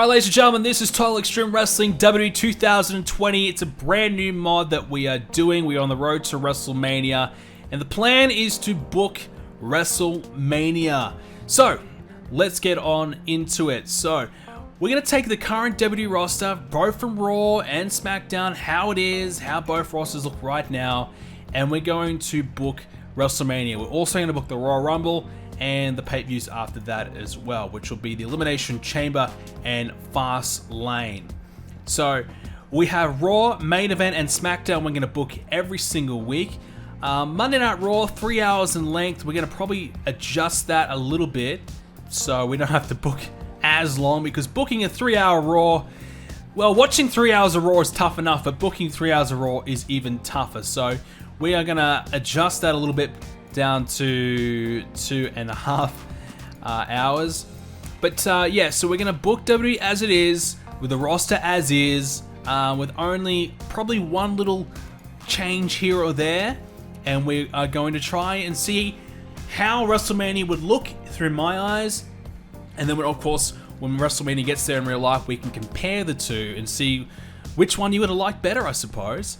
Alright, ladies and gentlemen, this is Total Extreme Wrestling WWE 2020. It's a brand new mod that we are doing. We are on the road to WrestleMania, and the plan is to book WrestleMania. So, let's get on into it. So, we're going to take the current WWE roster, both from Raw and SmackDown, how it is, how both rosters look right now, and we're going to book WrestleMania. We're also going to book the Royal Rumble and the pay-per-views after that as well, which will be the Elimination Chamber and Fastlane. So we have Raw, Main Event, and SmackDown we're going to book every single week. Monday Night Raw, 3 hours in length. We're going to probably adjust that a little bit so we don't have to book as long, because booking a 3-hour Raw, well, watching 3 hours of Raw is tough enough, but booking 3 hours of Raw is even tougher. So we are going to adjust that a little bit down to 2.5 hours. But yeah, so we're going to book WWE as it is, with the roster as is, with only probably one little change here or there. And we are going to try and see how WrestleMania would look through my eyes. And then, of course, when WrestleMania gets there in real life, we can compare the two and see which one you would have liked better, I suppose.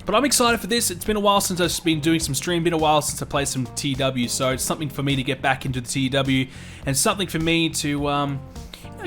But I'm excited for this. It's been a while since I've been doing some stream, been a while since I played some TW, so it's something for me to get back into the TW, and something for me to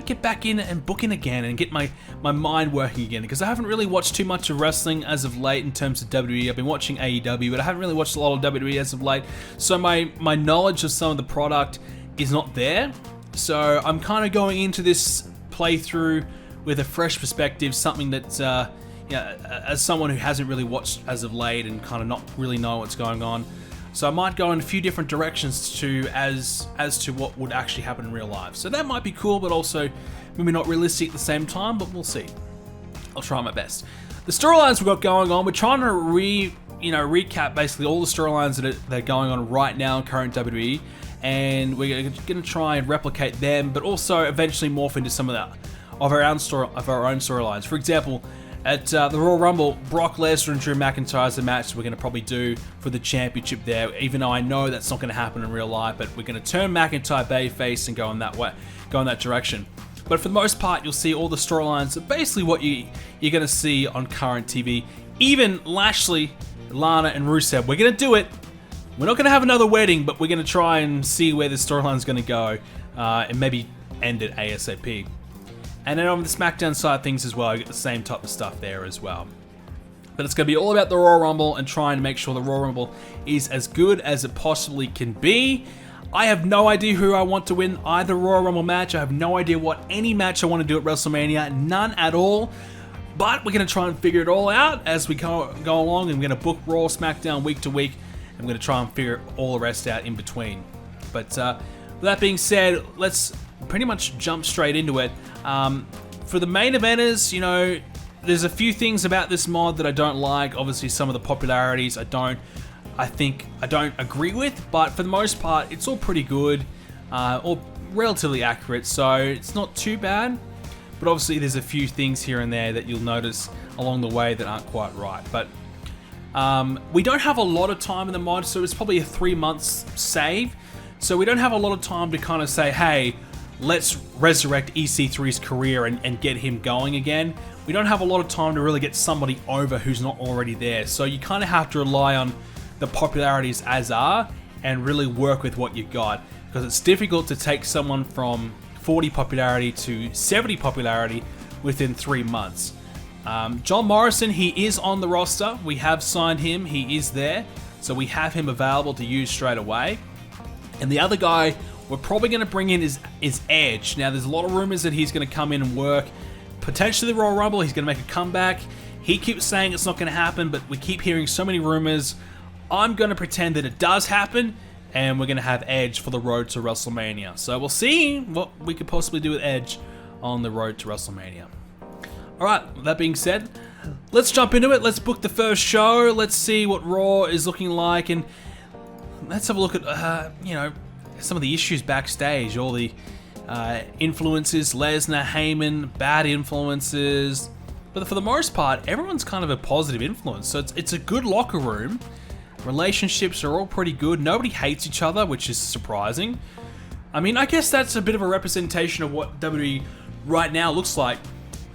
get back in and book in again and get my mind working again, because I haven't really watched too much of wrestling as of late in terms of WWE. I've been watching AEW, but I haven't really watched a lot of WWE as of late, so my knowledge of some of the product is not there. So I'm kind of going into this playthrough with a fresh perspective, something that as someone who hasn't really watched as of late and kind of not really know what's going on. So I might go in a few different directions as to what would actually happen in real life. So that might be cool, but also maybe not realistic at the same time, but we'll see. I'll try my best. The storylines we've got going on, we're trying to recap basically all the storylines that are going on right now in current WWE, and we're going to try and replicate them, but also eventually morph into some of our own storylines. For example, at the Royal Rumble, Brock Lesnar and Drew McIntyre is the match we're going to probably do for the championship there, even though I know that's not going to happen in real life, but we're going to turn McIntyre babyface and go in that direction. But for the most part, you'll see all the storylines, basically what you're going to see on current TV. Even Lashley, Lana and Rusev, we're going to do it. We're not going to have another wedding, but we're going to try and see where the storyline's going to go, and maybe end it ASAP. And then on the SmackDown side of things as well, I get the same type of stuff there as well. But it's going to be all about the Royal Rumble and trying to make sure the Royal Rumble is as good as it possibly can be. I have no idea who I want to win either Royal Rumble match. I have no idea what any match I want to do at WrestleMania. None at all. But we're going to try and figure it all out as we go along. I'm going to book Raw, SmackDown week to week. I'm going to try and figure all the rest out in between. But with that being said, let's pretty much jump straight into it. For the main eventers, there's a few things about this mod that I don't like. Obviously, some of the popularities I don't agree with, but for the most part, it's all pretty good, or relatively accurate, so it's not too bad. But obviously, there's a few things here and there that you'll notice along the way that aren't quite right. But we don't have a lot of time in the mod, so it's probably a 3 months save. So we don't have a lot of time to kind of say, hey, let's resurrect EC3's career and get him going again. We don't have a lot of time to really get somebody over who's not already there. So you kind of have to rely on the popularities as are and really work with what you got, because it's difficult to take someone from 40 popularity to 70 popularity within 3 months. John Morrison, he is on the roster. We have signed him. He is there. So we have him available to use straight away. And the other guy we're probably going to bring in is Edge. Now, there's a lot of rumors that he's going to come in and work. Potentially the Royal Rumble, he's going to make a comeback. He keeps saying it's not going to happen, but we keep hearing so many rumors. I'm going to pretend that it does happen, and we're going to have Edge for the road to WrestleMania. So we'll see what we could possibly do with Edge on the road to WrestleMania. Alright, with that being said, let's jump into it. Let's book the first show. Let's see what Raw is looking like, and let's have a look at, some of the issues backstage, all the influences, Lesnar, Heyman, bad influences. But for the most part, everyone's kind of a positive influence. So it's a good locker room. Relationships are all pretty good. Nobody hates each other, which is surprising. I mean, I guess that's a bit of a representation of what WWE right now, it looks like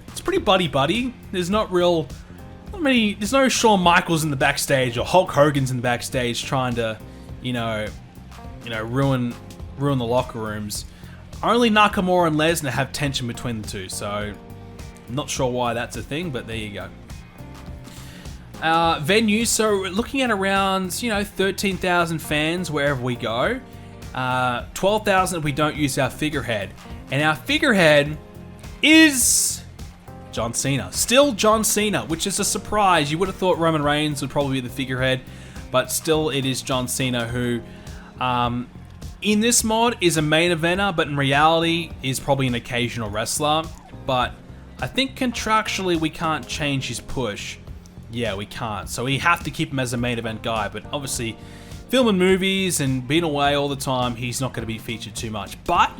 it's pretty buddy-buddy. There's not many, there's no Shawn Michaels in the backstage or Hulk Hogan's in the backstage trying to, ruin the locker rooms. Only Nakamura and Lesnar have tension between the two, so I'm not sure why that's a thing, but there you go. Venue, so we're looking at around, 13,000 fans wherever we go. 12,000 if we don't use our figurehead. And our figurehead is John Cena. Still John Cena, which is a surprise. You would have thought Roman Reigns would probably be the figurehead, but still it is John Cena who, in this mod, is a main eventer, but in reality is probably an occasional wrestler. But I think contractually we can't change his push. Yeah, we can't. So we have to keep him as a main event guy, but obviously filming movies and being away all the time, he's not going to be featured too much. But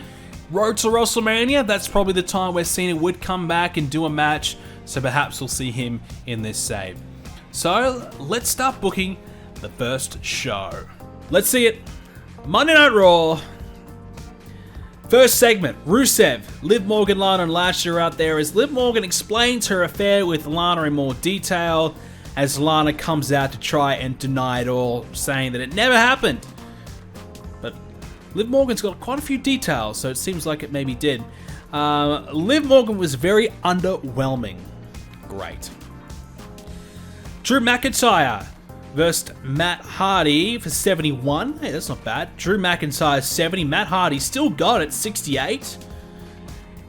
Road to WrestleMania, that's probably the time where Cena would come back and do a match, so perhaps we'll see him in this save. So let's start booking the first show. Let's see it. Monday Night Raw. First segment, Rusev, Liv Morgan, Lana and Lashley are out there as Liv Morgan explains her affair with Lana in more detail, as Lana comes out to try and deny it all, saying that it never happened. But Liv Morgan's got quite a few details, so it seems like it maybe did. Liv Morgan was very underwhelming. Great. Drew McIntyre versus Matt Hardy for 71. Hey, that's not bad. Drew McIntyre 70. Matt Hardy still got it, 68.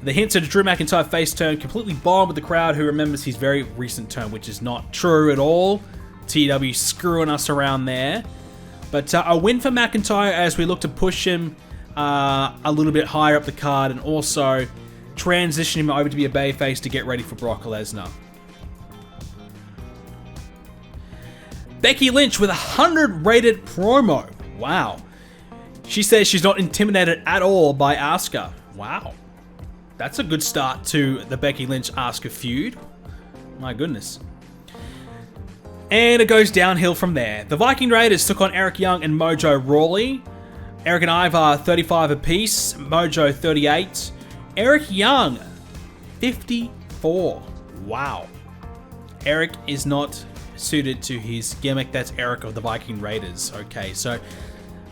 The hints at a Drew McIntyre face turn completely bombed with the crowd who remembers his very recent turn, which is not true at all. TW screwing us around there. But a win for McIntyre as we look to push him a little bit higher up the card and also transition him over to be a babyface to get ready for Brock Lesnar. Becky Lynch with a 100 rated promo. Wow. She says she's not intimidated at all by Asuka. Wow. That's a good start to the Becky Lynch-Asuka feud. My goodness. And it goes downhill from there. The Viking Raiders took on Eric Young and Mojo Rawley. Eric and Ivar 35 apiece. Mojo 38. Eric Young 54. Wow. Eric is not suited to his gimmick. That's Eric of the Viking Raiders. Okay, so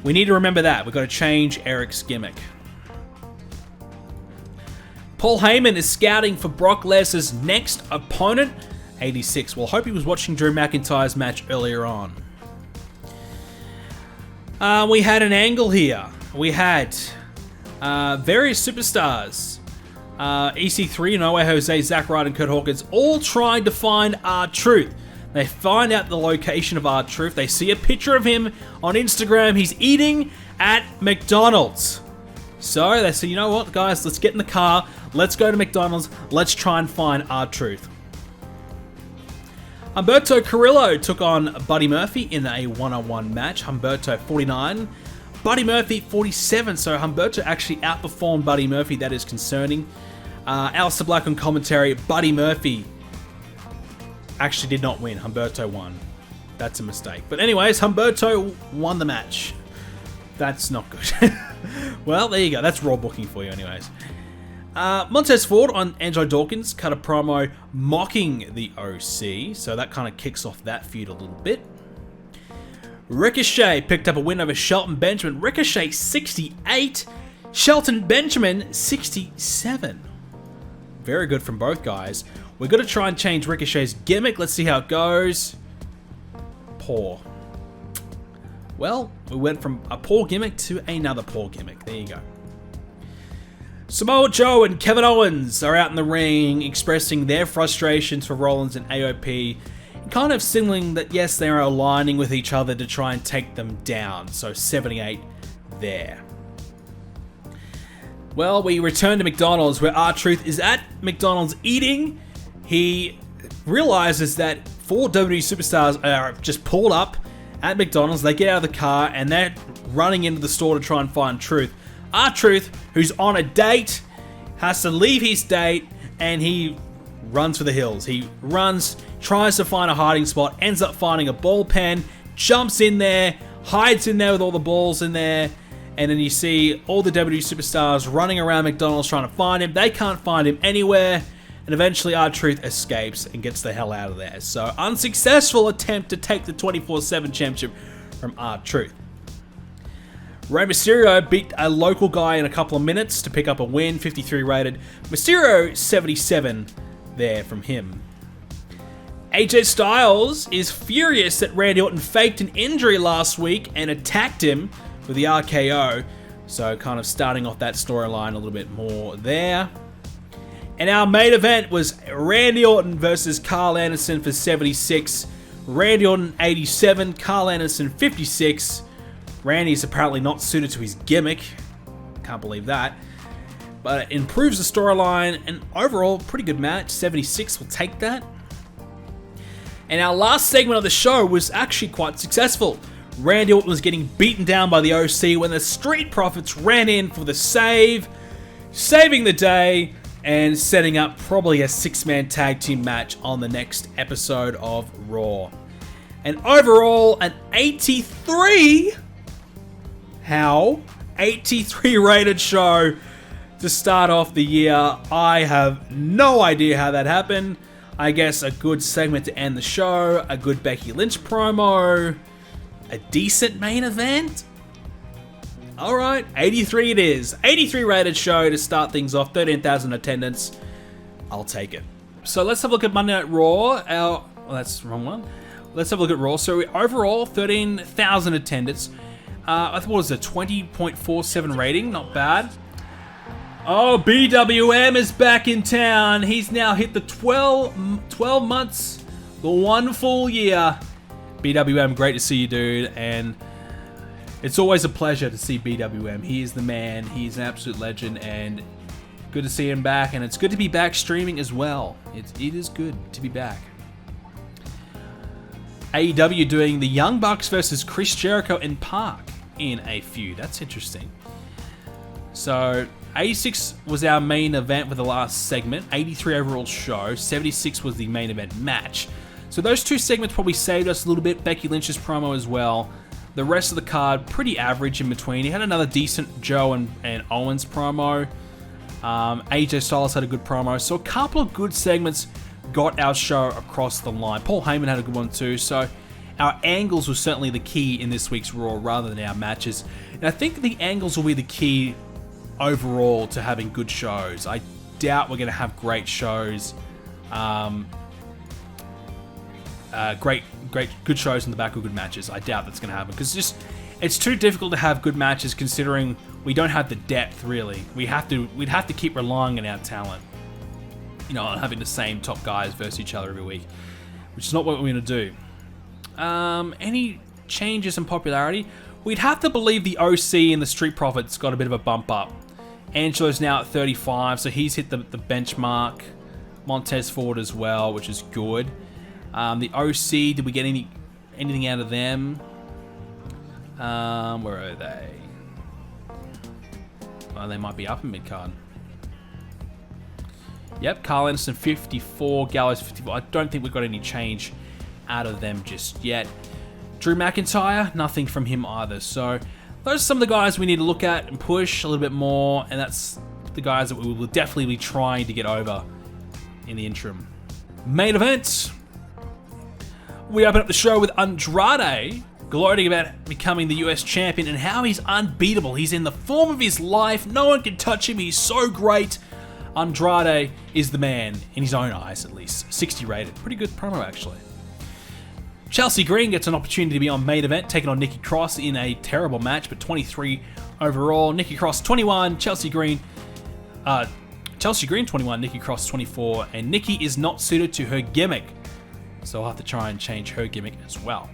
we need to remember that. We've got to change Eric's gimmick. Paul Heyman is scouting for Brock Lesnar's next opponent. 86. Well, hope he was watching Drew McIntyre's match earlier on. We had an angle here. We had various superstars. EC3, No Way Jose, Zack Ryder, and Kurt Hawkins all trying to find R-Truth. They find out the location of R-Truth. They see a picture of him on Instagram. He's eating at McDonald's. So they say, you know what, guys, let's get in the car. Let's go to McDonald's. Let's try and find R-Truth. Humberto Carrillo took on Buddy Murphy in a one-on-one match. Humberto 49, Buddy Murphy 47. So Humberto actually outperformed Buddy Murphy. That is concerning. Aleister Black on commentary. Buddy Murphy actually did not win. Humberto won. That's a mistake. But anyways, Humberto won the match. That's not good. Well, there you go. That's raw booking for you anyways. Montez Ford on Angelo Dawkins cut a promo mocking the OC. So that kind of kicks off that feud a little bit. Ricochet picked up a win over Shelton Benjamin. Ricochet 68. Shelton Benjamin 67. Very good from both guys. We're going to try and change Ricochet's gimmick. Let's see how it goes. Poor. Well, we went from a poor gimmick to another poor gimmick. There you go. Samoa Joe and Kevin Owens are out in the ring expressing their frustrations for Rollins and AOP. And kind of signaling that, yes, they are aligning with each other to try and take them down. So 78 there. Well, we return to McDonald's where R-Truth is at McDonald's eating. He realizes that 4 WWE superstars are just pulled up at McDonald's. They get out of the car and they're running into the store to try and find Truth. R-Truth, who's on a date, has to leave his date and he runs for the hills. He runs, tries to find a hiding spot, ends up finding a ball pen, jumps in there, hides in there with all the balls in there, And then you see all the WWE superstars running around McDonald's trying to find him. They can't find him anywhere. And eventually R-Truth escapes and gets the hell out of there. So unsuccessful attempt to take the 24/7 championship from R-Truth. Rey Mysterio beat a local guy in a couple of minutes to pick up a win, 53 rated. Mysterio 77 there from him. AJ Styles is furious that Randy Orton faked an injury last week and attacked him with the RKO. So kind of starting off that storyline a little bit more there. And our main event was Randy Orton versus Carl Anderson for 76. Randy Orton 87, Carl Anderson 56. Randy's apparently not suited to his gimmick. Can't believe that. But it improves the storyline, and overall, pretty good match. 76 will take that. And our last segment of the show was actually quite successful. Randy Orton was getting beaten down by the OC when the Street Profits ran in for the save, saving the day, and setting up probably a 6-man tag team match on the next episode of Raw. And overall, an 83... How? 83 rated show to start off the year. I have no idea how that happened. I guess a good segment to end the show, a good Becky Lynch promo, a decent main event. Alright, 83 it is. 83 rated show to start things off, 13,000 attendance. I'll take it. So let's have a look at Monday Night Raw. That's the wrong one. Let's have a look at Raw. So overall, 13,000 attendance. I thought it was a 20.47 rating, not bad. Oh, BWM is back in town. He's now hit the 12 months, the 1 full year. BWM, great to see you, dude. And it's always a pleasure to see BWM. He is the man. He's an absolute legend, and good to see him back. And it's good to be back streaming as well. It is good to be back. AEW doing the Young Bucks versus Chris Jericho and Park in a feud. That's interesting. So 86 was our main event with the last segment. 83 overall show. 76 was the main event match. So those two segments probably saved us a little bit. Becky Lynch's promo as well. The rest of the card, pretty average in between. He had another decent Joe and Owens promo. AJ Styles had a good promo. So a couple of good segments got our show across the line. Paul Heyman had a good one too. So our angles were certainly the key in this week's Raw rather than our matches. And I think the angles will be the key overall to having good shows. I doubt we're going to have great shows. Good shows in the back of good matches. I doubt that's going to happen because it's too difficult to have good matches considering we don't have the depth really. We'd have to keep relying on our talent. You know, on having the same top guys versus each other every week, which is not what we're going to do. Any changes in popularity? We'd have to believe the OC and the Street Profits got a bit of a bump up. Angelo's now at 35, so he's hit the benchmark. Montez Ford as well, which is good. The OC, did we get anything out of them? Where are they? Oh, they might be up in mid-card. Yep, Carl Anderson 54, Gallows 54. I don't think we've got any change out of them just yet. Drew McIntyre, nothing from him either. So those are some of the guys we need to look at and push a little bit more, and that's the guys that we will definitely be trying to get over in the interim. Main event. We open up the show with Andrade gloating about becoming the US champion and how he's unbeatable. He's in the form of his life. No one can touch him. He's so great. Andrade is the man, in his own eyes at least. 60 rated. Pretty good promo, actually. Chelsea Green gets an opportunity to be on main event, taking on Nikki Cross in a terrible match, but 23 overall. Nikki Cross 21, Chelsea Green 21, Nikki Cross 24, and Nikki is not suited to her gimmick, so I'll have to try and change her gimmick as well.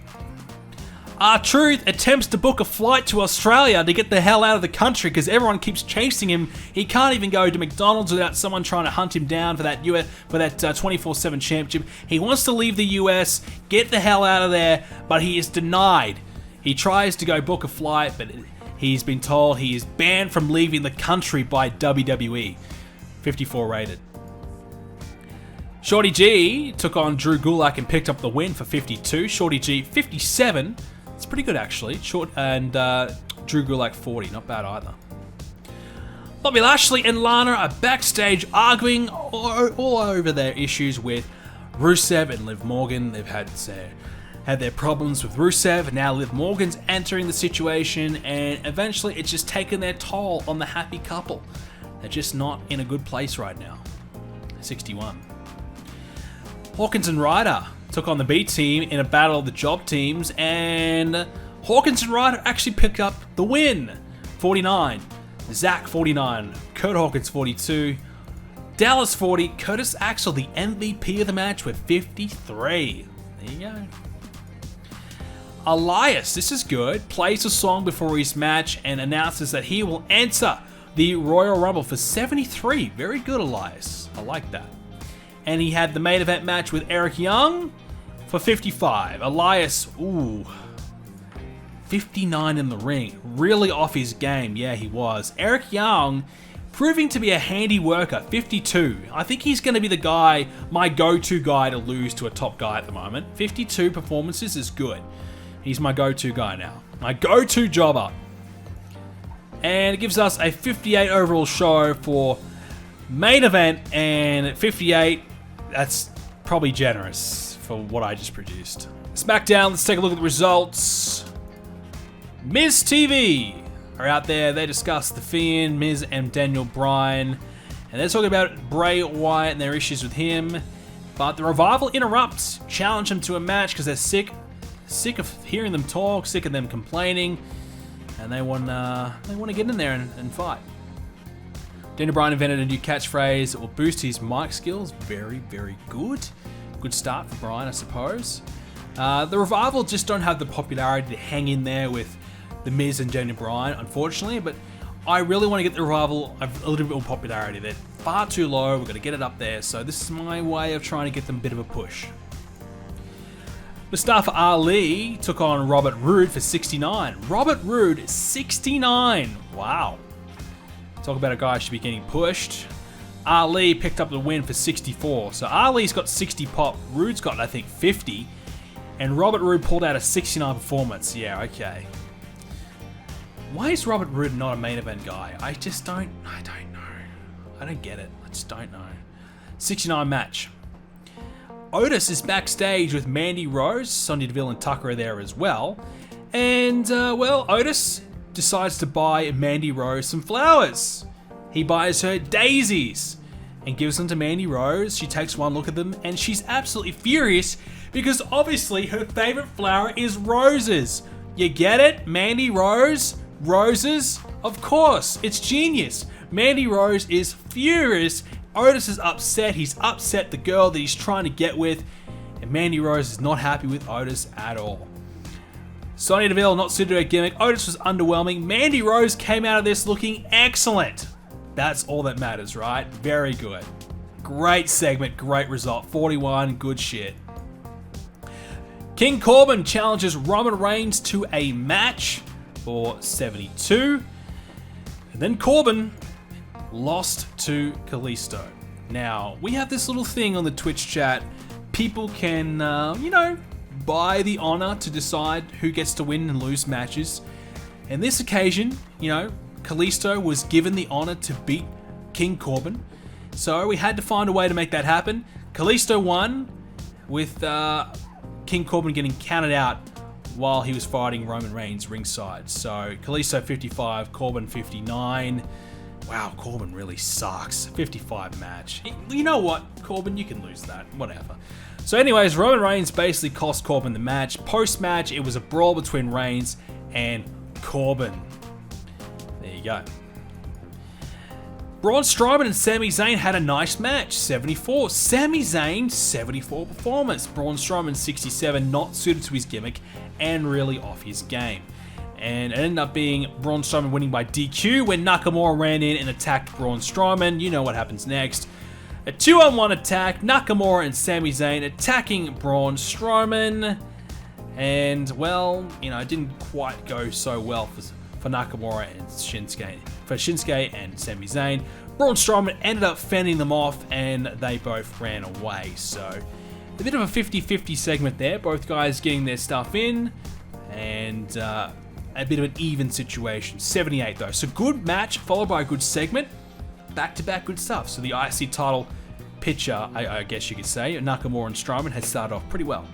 R-Truth attempts to book a flight to Australia to get the hell out of the country because everyone keeps chasing him. He can't even go to McDonald's without someone trying to hunt him down for that 24/7 championship. He wants to leave the US, get the hell out of there, but he is denied. He tries to go book a flight, but he's been told he is banned from leaving the country by WWE. 54 rated. Shorty G took on Drew Gulak and picked up the win for 52. Shorty G 57. It's pretty good actually. Drew Gulak 40. Not bad either. Bobby Lashley and Lana are backstage arguing all over their issues with Rusev and Liv Morgan. They've had their problems with Rusev, and now Liv Morgan's entering the situation, and eventually it's just taken their toll on the happy couple. They're just not in a good place right now. 61. Hawkins and Ryder took on the B team in a battle of the job teams, and Hawkins and Ryder actually picked up the win. 49. Zach 49, Kurt Hawkins 42, Dallas 40, Curtis Axel, the MVP of the match, with 53. There you go. Elias, this is good, plays a song before his match and announces that he will enter the Royal Rumble for 73. Very good, Elias. I like that. And he had the main event match with Eric Young for 55. Elias, 59 in the ring. Really off his game. Yeah, he was. Eric Young proving to be a handy worker. 52. I think he's going to be the guy, my go-to guy to lose to a top guy at the moment. 52 performances is good. He's my go-to guy now. My go-to jobber. And it gives us a 58 overall show for main event. And at 58, that's probably generous for what I just produced. SmackDown, let's take a look at the results. Miz TV are out there. They discuss The Fiend, Miz and Daniel Bryan, and they're talking about Bray Wyatt and their issues with him. But the Revival interrupts, challenge them to a match because they're sick of hearing them talk, sick of them complaining, and they want to get in there and fight. Daniel Bryan invented a new catchphrase that will boost his mic skills. Very, very good. Good start for Bryan, I suppose. The Revival just don't have the popularity to hang in there with The Miz and Daniel Bryan, unfortunately, but I really want to get the Revival a little bit more popularity. They're far too low, we've got to get it up there, so this is my way of trying to get them a bit of a push. Mustafa Ali took on Robert Roode for 69. Robert Roode, 69. Wow. Talk about a guy who should be getting pushed. Ali picked up the win for 64. So Ali's got 60 pop, Roode's got, I think, 50. And Robert Roode pulled out a 69 performance. Yeah, okay. Why is Robert Roode not a main event guy? I don't know. I don't get it. I just don't know. 69 match. Otis is backstage with Mandy Rose. Sonya Deville and Tucker are there as well. And, Otis decides to buy Mandy Rose some flowers. He buys her daisies and gives them to Mandy Rose. She takes one look at them and she's absolutely furious because obviously her favorite flower is roses. You get it? Mandy Rose? Roses? Of course, it's genius. Mandy Rose is furious. Otis is upset. He's upset the girl that he's trying to get with, and Mandy Rose is not happy with Otis at all. Sonya Deville not suited to her gimmick. Otis was underwhelming. Mandy Rose came out of this looking excellent. That's all that matters, right? Very good. Great segment, great result. 41, good shit. King Corbin challenges Roman Reigns to a match for 72. And then Corbin lost to Kalisto. Now, we have this little thing on the Twitch chat. People can, buy the honor to decide who gets to win and lose matches. And this occasion, Kalisto was given the honor to beat King Corbin. So we had to find a way to make that happen. Kalisto won with King Corbin getting counted out while he was fighting Roman Reigns ringside. So Kalisto 55, Corbin 59. Wow, Corbin really sucks. 55 match. You know what, Corbin, you can lose that. Whatever. So anyways, Roman Reigns basically cost Corbin the match. Post-match, it was a brawl between Reigns and Corbin. There you go. Braun Strowman and Sami Zayn had a nice match. 74. Sami Zayn, 74 performance. Braun Strowman, 67, not suited to his gimmick and really off his game. And it ended up being Braun Strowman winning by DQ when Nakamura ran in and attacked Braun Strowman. You know what happens next. A 2-on-1 attack, Nakamura and Sami Zayn attacking Braun Strowman. And, it didn't quite go so well for Nakamura and Shinsuke. For Shinsuke and Sami Zayn, Braun Strowman ended up fending them off and they both ran away. So, a bit of a 50-50 segment there. Both guys getting their stuff in. And a bit of an even situation. 78 though. So good match followed by a good segment. Back-to-back good stuff. So the IC title picture, I guess you could say, Nakamura and Strowman had started off pretty well.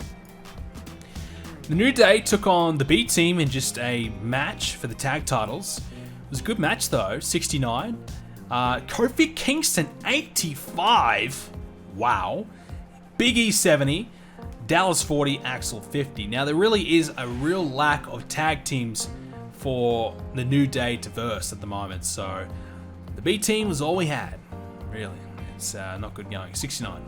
The New Day took on the B Team in just a match for the tag titles. It was a good match though, 69. Kofi Kingston, 85. Wow. Big E, 70. Dallas, 40. Axel, 50. Now there really is a real lack of tag teams for the New Day to verse at the moment. So the B Team was all we had. Really. It's not good going. 69.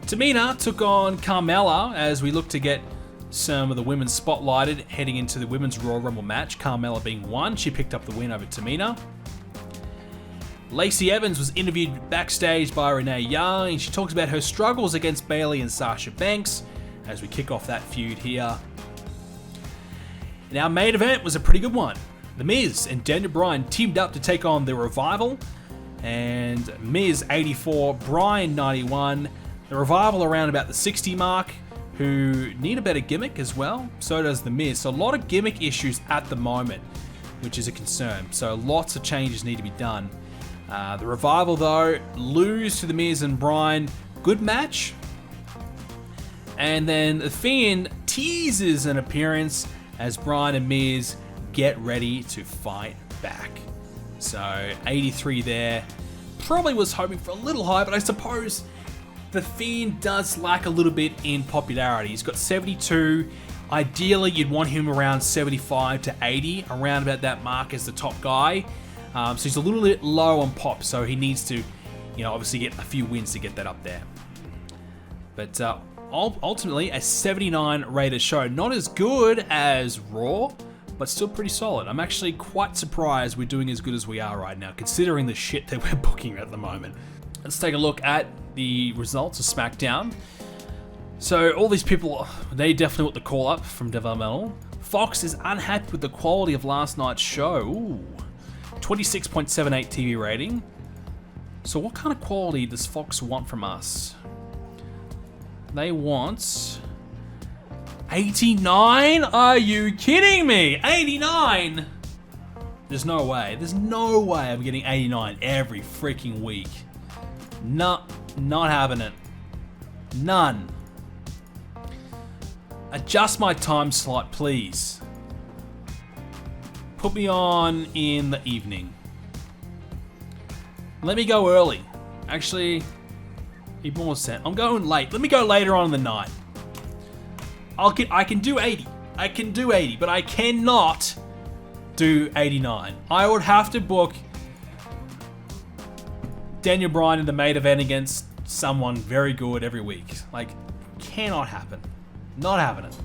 Tamina took on Carmella as we look to get some of the women spotlighted heading into the Women's Royal Rumble match. Carmella being one, she picked up the win over Tamina. Lacey Evans was interviewed backstage by Renee Young, and she talks about her struggles against Bayley and Sasha Banks as we kick off that feud here. And our main event was a pretty good one. The Miz and Daniel Bryan teamed up to take on the Revival, and Miz 84, Bryan 91. The Revival around about the 60 mark, who need a better gimmick as well. So does The Miz. So a lot of gimmick issues at the moment, which is a concern. So lots of changes need to be done. The Revival, though, lose to The Miz and Bryan. Good match. And then The Fiend teases an appearance as Bryan and Miz get ready to fight back. So 83 there. Probably was hoping for a little high, but I suppose The Fiend does lack a little bit in popularity. He's got 72. Ideally, you'd want him around 75 to 80, around about that mark as the top guy. So he's a little bit low on pop, so he needs to, obviously get a few wins to get that up there. But ultimately, a 79 rated show. Not as good as Raw, but still pretty solid. I'm actually quite surprised we're doing as good as we are right now, considering the shit that we're booking at the moment. Let's take a look at the results of SmackDown. So all these people, they definitely want the call up from developmental. Fox is unhappy with the quality of last night's show. Ooh, 26.78 TV rating. So what kind of quality does Fox want from us? They want 89? Are you kidding me? 89? There's no way. There's no way I'm getting 89 every freaking week. Not having it. None. Adjust my time slot, please. Put me on in the evening. Let me go early. Actually, even more sense. I'm going late. Let me go later on in the night. I can do 80. I can do 80, but I cannot do 89. I would have to book Daniel Bryan in the main event against someone very good every week. Like, cannot happen. Not having it.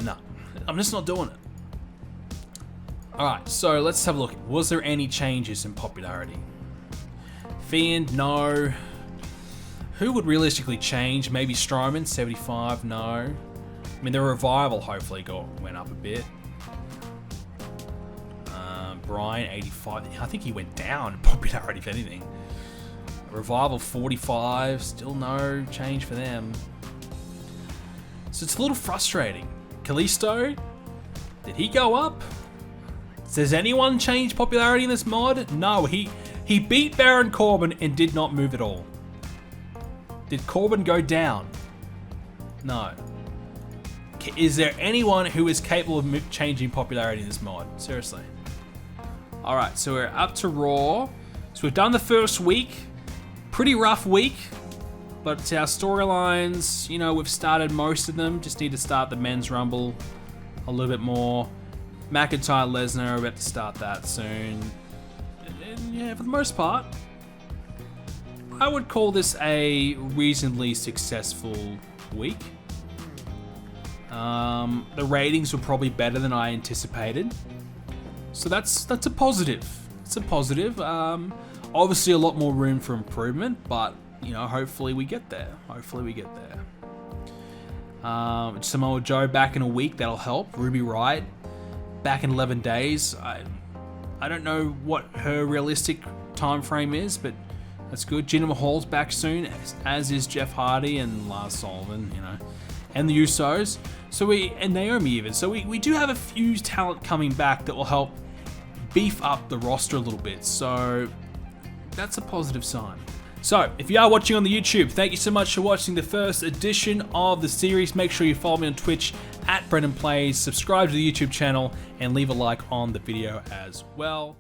No. I'm just not doing it. Alright, so let's have a look. Was there any changes in popularity? Fiend, no. Who would realistically change? Maybe Strowman, 75, no. I mean, the Revival hopefully went up a bit. Bryan, 85. I think he went down in popularity, if anything. Revival, 45. Still no change for them. So it's a little frustrating. Kalisto, did he go up? Does anyone change popularity in this mod? No, he beat Baron Corbin and did not move at all. Did Corbin go down? No. Is there anyone who is capable of changing popularity in this mod? Seriously. Alright, so we're up to Raw. So we've done the first week. Pretty rough week. But our storylines, we've started most of them. Just need to start the Men's Rumble a little bit more. McIntyre, Lesnar, we're about to start that soon. And yeah, for the most part, I would call this a reasonably successful week. The ratings were probably better than I anticipated. So that's a positive. It's a positive. Obviously a lot more room for improvement, but hopefully we get there. Samoa Joe back in a week, that'll help. Ruby Riott back in 11 days. I don't know what her realistic time frame is, but that's good. Jinder Mahal's back soon, as is Jeff Hardy and Lars Sullivan. and the Usos. And Naomi even. So we do have a few talent coming back that will help beef up the roster a little bit. So that's a positive sign. So if you are watching on the YouTube, thank you so much for watching the first edition of the series. Make sure you follow me on Twitch @BrendenPlayz, subscribe to the YouTube channel, and leave a like on the video as well.